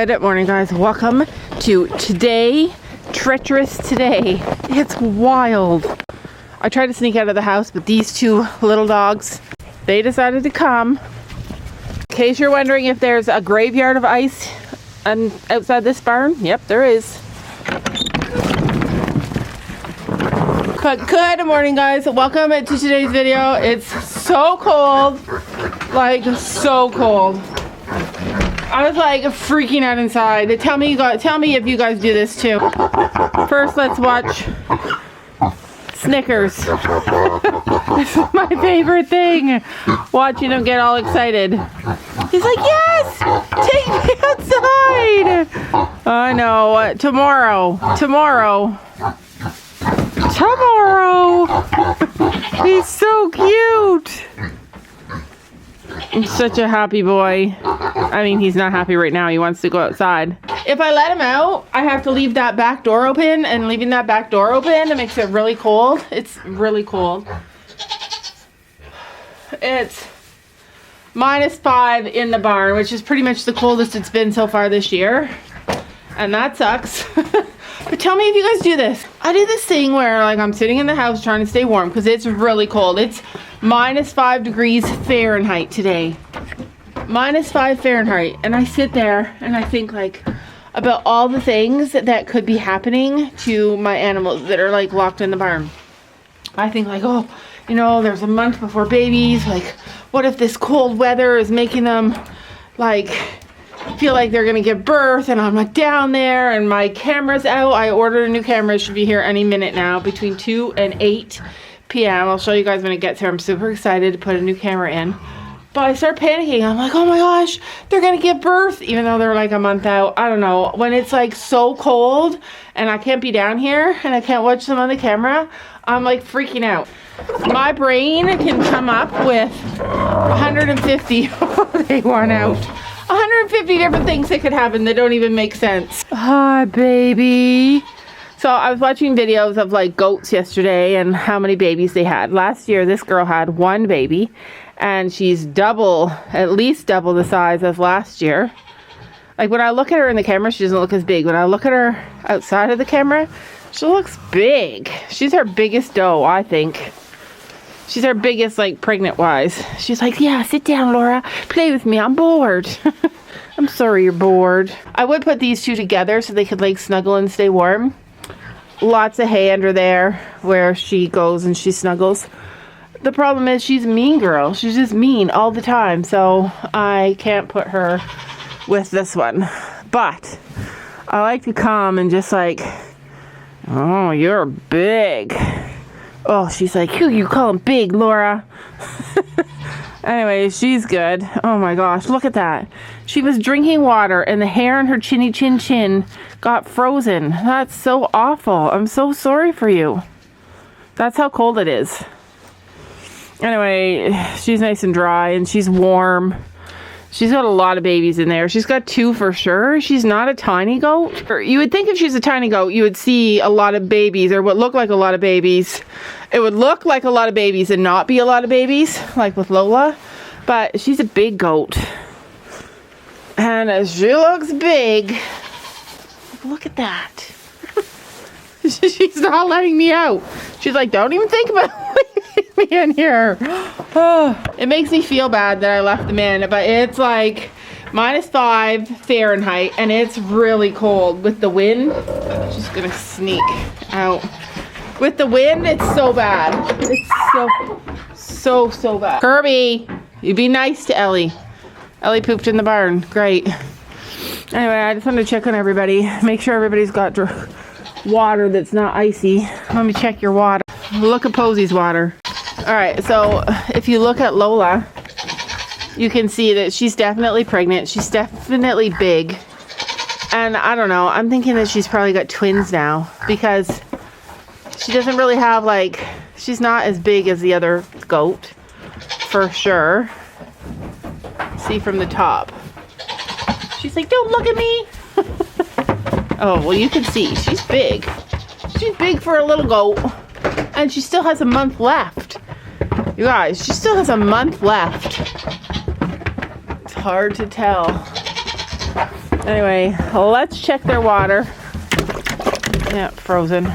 Good morning, guys. Welcome to today, treacherous today. It's wild. I tried to sneak out of the house, but these two little dogs, they decided to come. In case you're wondering if there's a graveyard of ice outside this barn, yep, there is. But good morning, guys. Welcome to today's video. It's so cold, like so cold. I was like freaking out inside. Tell me if you guys do this too. First, let's watch Snickers. This is my favorite thing. Watching him get all excited. He's like, yes, take me outside. I know. Tomorrow. He's so cute. He's such a happy boy. I mean, he's not happy right now. He wants to go outside. If I let him out, I have to leave that back door open, and leaving that back door open, it makes it really cold. It's really cold. It's -5 in the barn, which is pretty much the coldest it's been so far this year. And that sucks. But tell me if you guys do this. I do this thing where like I'm sitting in the house trying to stay warm because it's really cold. It's -5 degrees Fahrenheit today. -5 Fahrenheit. And I sit there and I think like about all the things that could be happening to my animals that are like locked in the barn. I think like, oh, you know, there's a month before babies. Like, what if this cold weather is making them like feel like they're gonna give birth, and I'm like down there and my camera's out. I ordered a new camera. It should be here any minute now, between 2 and 8 p.m. I'll show you guys when it gets here. I'm super excited to put a new camera in. But I start panicking. I'm like, oh my gosh, they're gonna give birth, even though they're like a month out. I don't know. When it's like so cold and I can't be down here and I can't watch them on the camera, I'm like freaking out. My brain can come up with 150, they want out. 150 different things that could happen that don't even make sense. Hi, baby. So I was watching videos of like goats yesterday and how many babies they had. Last year, this girl had 1 baby, and she's at least double the size of last year. Like when I look at her in the camera, she doesn't look as big. When I look at her outside of the camera, she looks big. She's our biggest doe, I think. She's our biggest, like, pregnant-wise. She's like, yeah, sit down, Laura. Play with me. I'm bored. I'm sorry you're bored. I would put these two together so they could, like, snuggle and stay warm. Lots of hay under there where she goes and she snuggles. The problem is she's a mean girl. She's just mean all the time. So I can't put her with this one. But I like to come and just, like, oh, you're big. Oh, she's like, who you call him big, Laura? Anyway, she's good. Oh my gosh, look at that. She was drinking water and the hair on her chinny chin got frozen. That's so awful. I'm so sorry for you. That's how cold it is. Anyway, she's nice and dry and she's warm. She's got a lot of babies in there. She's got 2 for sure. She's not a tiny goat. You would think if she's a tiny goat, you would see a lot of babies, or what look like a lot of babies. It would look like a lot of babies and not be a lot of babies, like with Lola. But she's a big goat. And she looks big. Look at that. She's not letting me out. She's like, don't even think about leaving me in here. Oh, it makes me feel bad that I left them in, but it's like -5 Fahrenheit and it's really cold with the wind. I'm just gonna sneak out. With the wind, it's so bad. It's so bad. Kirby, you be nice to Ellie. Ellie pooped in the barn. Great. Anyway, I just wanted to check on everybody. Make sure everybody's got water that's not icy. Let me check your water. Look at Posey's water. Alright, so if you look at Lola, you can see that she's definitely pregnant. She's definitely big. And I don't know, I'm thinking that she's probably got twins now, because she doesn't really have like, she's not as big as the other goat, for sure. See from the top. She's like, don't look at me. Oh, well, you can see she's big. She's big for a little goat. And she still has a month left. You guys, she still has a month left. It's hard to tell. Anyway, let's check their water. Yeah, frozen.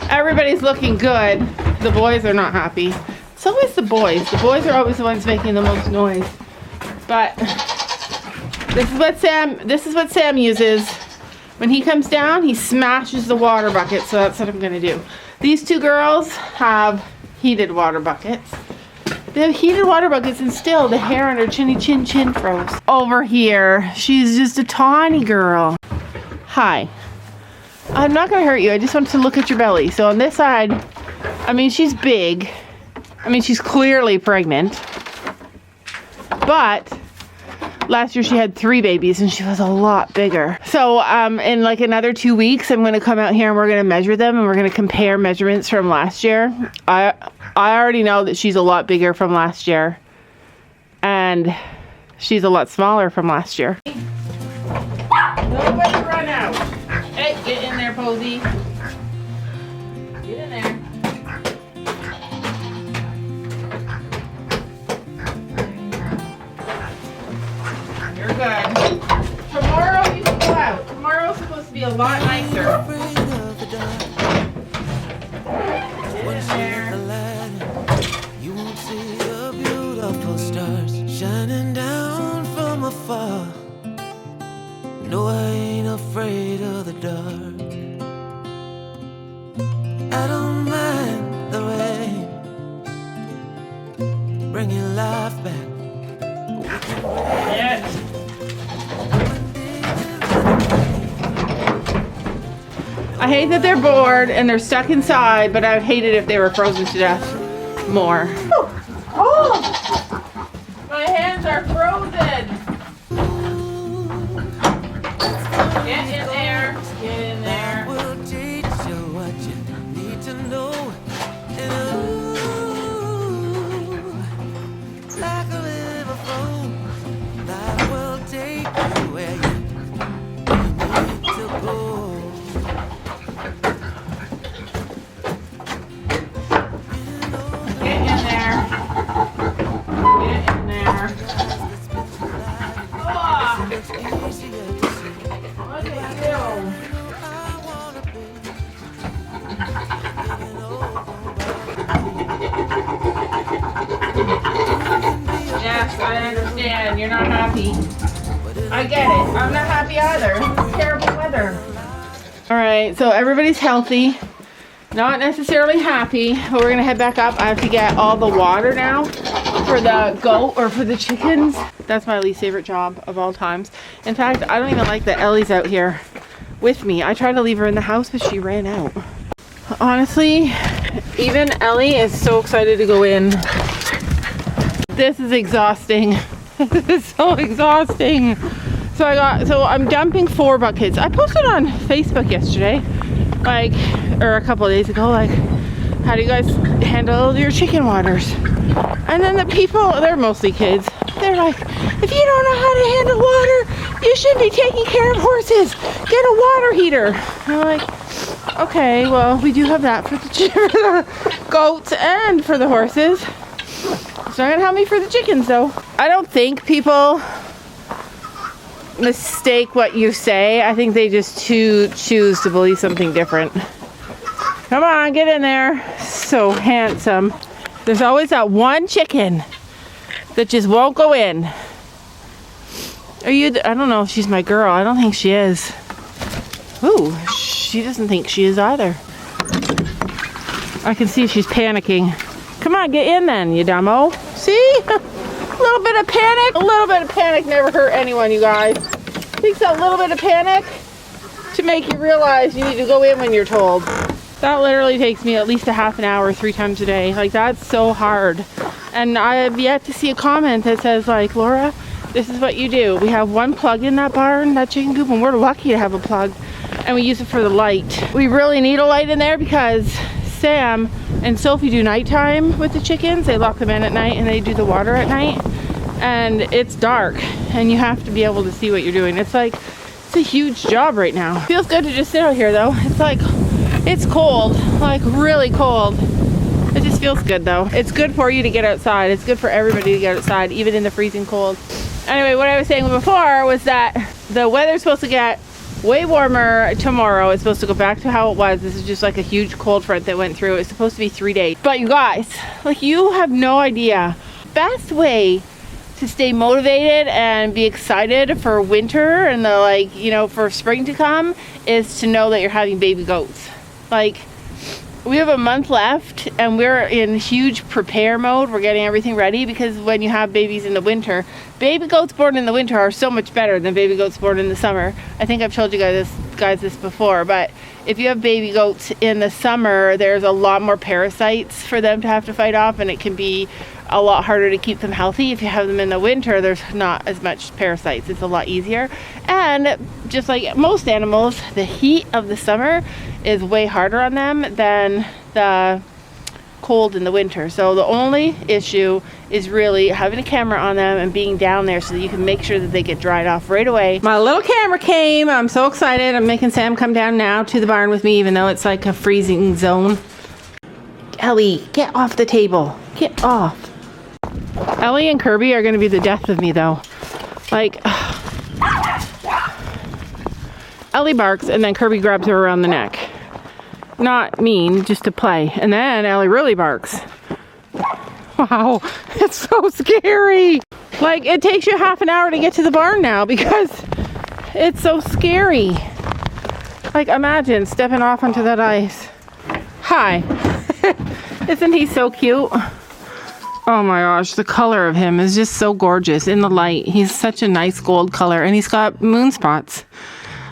Everybody's looking good. The boys are not happy. It's always the boys. The boys are always the ones making the most noise. But this is what Sam uses. When he comes down, he smashes the water bucket, so that's what I'm gonna do. These two girls have heated water buckets. They have heated water buckets, and still the hair on her chinny chin froze. Over here, she's just a tiny girl. Hi. I'm not gonna hurt you, I just want to look at your belly. So on this side, I mean, she's big. I mean, she's clearly pregnant. But last year she had 3 babies and she was a lot bigger. So in like another 2 weeks, I'm gonna come out here and we're gonna measure them and we're gonna compare measurements from last year. I already know that she's a lot bigger from last year. And she's a lot smaller from last year. Nobody run out. Hey, get in there, Posey. Get in there. You're good. Tomorrow you can go out. Tomorrow's supposed to be a lot nicer. Get in there. You won't see the beautiful stars shining down from afar. No, I ain't afraid of the dark. I don't mind the rain, bringing life back. Yes. I hate that they're bored and they're stuck inside, but I would hate it if they were frozen to death more. Oh! My hands are frozen! Get in there. Get in there. Will teach you what you need to know. And ooh, like a river flows, life will take you where you need to go. Get in there. Get in there. Oh, It's easier to see. what did I do? I wanna be. Yes, I understand. You're not happy. I get it. I'm not happy either. It's terrible weather. All right, so everybody's healthy. Not necessarily happy, but we're gonna head back up. I have to get all the water now for the goat or for the chickens. That's my least favorite job of all times. In fact, I don't even like that Ellie's out here with me. I tried to leave her in the house, but she ran out. Honestly, even Ellie is so excited to go in. This is exhausting. This is so exhausting. So I'm dumping 4 buckets. I posted on Facebook yesterday, or a couple of days ago, how do you guys handle your chicken waters? And then the people, they're mostly kids, they're like, if you don't know how to handle water, you should be taking care of horses. Get a water heater. And I'm like, okay, well, we do have that for the goats and for the horses. It's not gonna help me for the chickens though. I don't think people mistake what you say. I think they just choose to believe something different. Come on, get in there. So handsome. There's always that one chicken that just won't go in. Are you? I don't know if she's my girl. I don't think she is. Ooh, she doesn't think she is either. I can see she's panicking. Come on, get in then, you dumbo. See? A little bit of panic. A little bit of panic never hurt anyone, you guys. Takes a little bit of panic to make you realize you need to go in when you're told. That literally takes me at least a half an hour 3 times a day. Like, that's so hard. And I have yet to see a comment that says, like, Laura, this is what you do. We have 1 plug in that barn, that chicken coop, and we're lucky to have a plug. And we use it for the light. We really need a light in there because Sam and Sophie do nighttime with the chickens. They lock them in at night and they do the water at night. And it's dark and you have to be able to see what you're doing. It's like, it's a huge job right now. Feels good to just sit out here though. It's like, it's cold, like really cold. It just feels good though. It's good for you to get outside. It's good for everybody to get outside, even in the freezing cold. Anyway, what I was saying before was that the weather's supposed to get way warmer tomorrow. It's supposed to go back to how it was. This is just like a huge cold front that went through. It's supposed to be 3 days. But you guys, like, you have no idea. Best way to stay motivated and be excited for winter and the, like, you know, for spring to come is to know that you're having baby goats. Like, we have a month left and we're in huge prepare mode. We're getting everything ready because when you have babies in the winter, baby goats born in the winter are so much better than baby goats born in the summer. I think I've told you guys this before, but if you have baby goats in the summer, there's a lot more parasites for them to have to fight off, and it can be a lot harder to keep them healthy. If you have them in the winter, there's not as much parasites. It's a lot easier. And just like most animals, the heat of the summer is way harder on them than the cold in the winter. So the only issue is really having a camera on them and being down there so that you can make sure that they get dried off right away. My little camera came. I'm so excited. I'm making Sam come down now to the barn with me, even though it's like a freezing zone. Ellie, get off the table. Get off. Ellie and Kirby are going to be the death of me, though. Like, Ellie barks and then Kirby grabs her around the neck. Not mean, just to play. And then Ellie really barks. Wow, it's so scary. Like, it takes you half an hour to get to the barn now because it's so scary. Like, imagine stepping off onto that ice. Hi. Isn't he so cute? Oh my gosh, the color of him is just so gorgeous in the light. He's such a nice gold color and he's got moon spots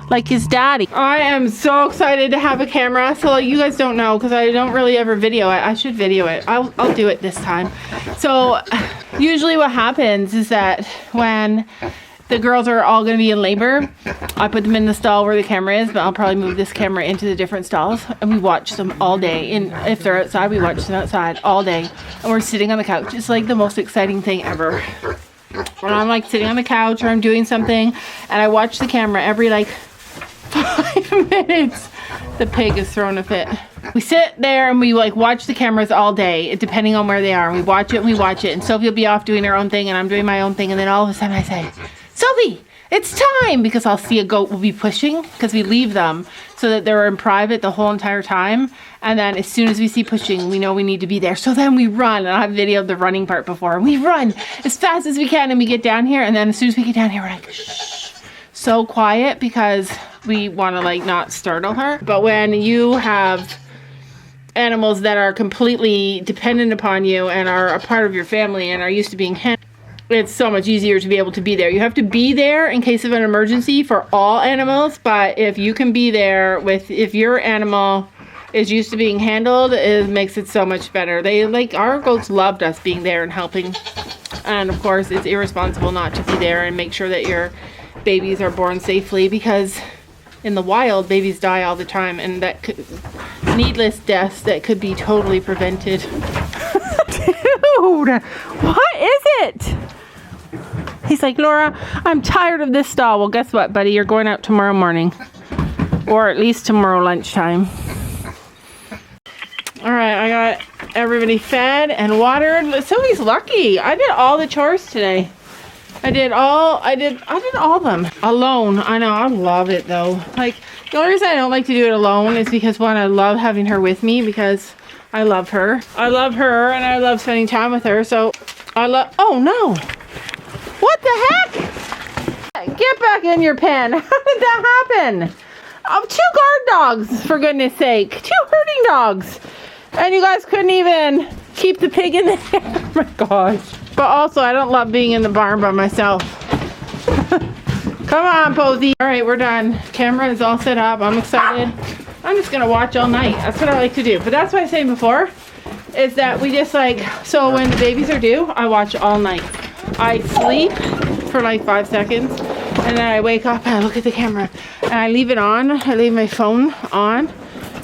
like his daddy. I am so excited to have a camera. So you guys don't know because I don't really ever video it. I should video it. I'll do it this time. So usually what happens is that when the girls are all going to be in labor, I put them in the stall where the camera is, but I'll probably move this camera into the different stalls and we watch them all day. And if they're outside, we watch them outside all day. And we're sitting on the couch. It's like the most exciting thing ever. When I'm like sitting on the couch or I'm doing something and I watch the camera every like 5 minutes, the pig is throwing a fit. We sit there and we like watch the cameras all day, depending on where they are. And we watch it and we watch it. And Sophie will be off doing her own thing and I'm doing my own thing. And then all of a sudden I say, Sophie, it's time, because I'll see a goat will be pushing because we leave them so that they're in private the whole entire time. And then as soon as we see pushing, we know we need to be there. So then we run, and I've videoed the running part before. We run as fast as we can and we get down here. And then as soon as we get down here, we're like, shh, so quiet because we want to like not startle her. But when you have animals that are completely dependent upon you and are a part of your family and are used to being handled, it's so much easier to be able to be there. You have to be there in case of an emergency for all animals, but if you can be there if your animal is used to being handled, it makes it so much better. They, like, our goats loved us being there and helping. And of course, it's irresponsible not to be there and make sure that your babies are born safely, because in the wild, babies die all the time, and that could, needless deaths that could be totally prevented. Dude, what is it? He's like, Laura, I'm tired of this stall. Well, guess what, buddy? You're going out tomorrow morning, or at least tomorrow lunchtime. All right, I got everybody fed and watered. Sophie's lucky. I did all the chores today. I did all of them alone. I know, I love it though. Like, the only reason I don't like to do it alone is because, one, I love having her with me because I love her. I love her and I love spending time with her. So I love, oh no. What the heck? Get back in your pen. How did that happen? 2 guard dogs, for goodness sake. 2 herding dogs. And you guys couldn't even keep the pig in there. Oh my gosh. But also, I don't love being in the barn by myself. Come on, Posey. All right, we're done. Camera is all set up. I'm excited. I'm just gonna watch all night. That's what I like to do. But that's what I was saying before, is that we just like, so when the babies are due, I watch all night. I sleep for like 5 seconds, and then I wake up and I look at the camera and I leave it on. I leave my phone on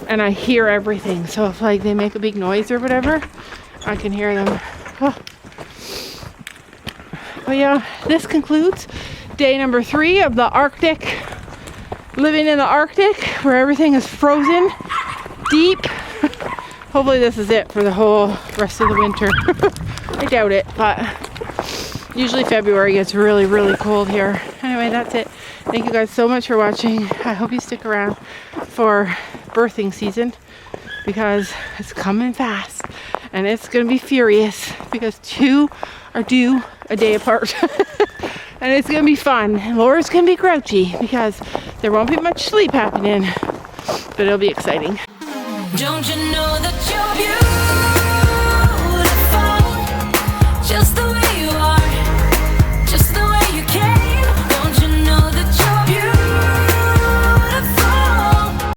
and I hear everything. So if like they make a big noise or whatever, I can hear them. Oh. But yeah, this concludes day number 3 of the Arctic, living in the Arctic where everything is frozen deep. Hopefully this is it for the whole rest of the winter. I doubt it, but usually February gets really, really cold here. Anyway, that's it. Thank you guys so much for watching. I hope you stick around for birthing season because it's coming fast and it's gonna be furious because 2 are due a day apart. And it's gonna be fun. Laura's gonna be grouchy because there won't be much sleep happening, but it'll be exciting. Don't you know that you're beautiful? Just the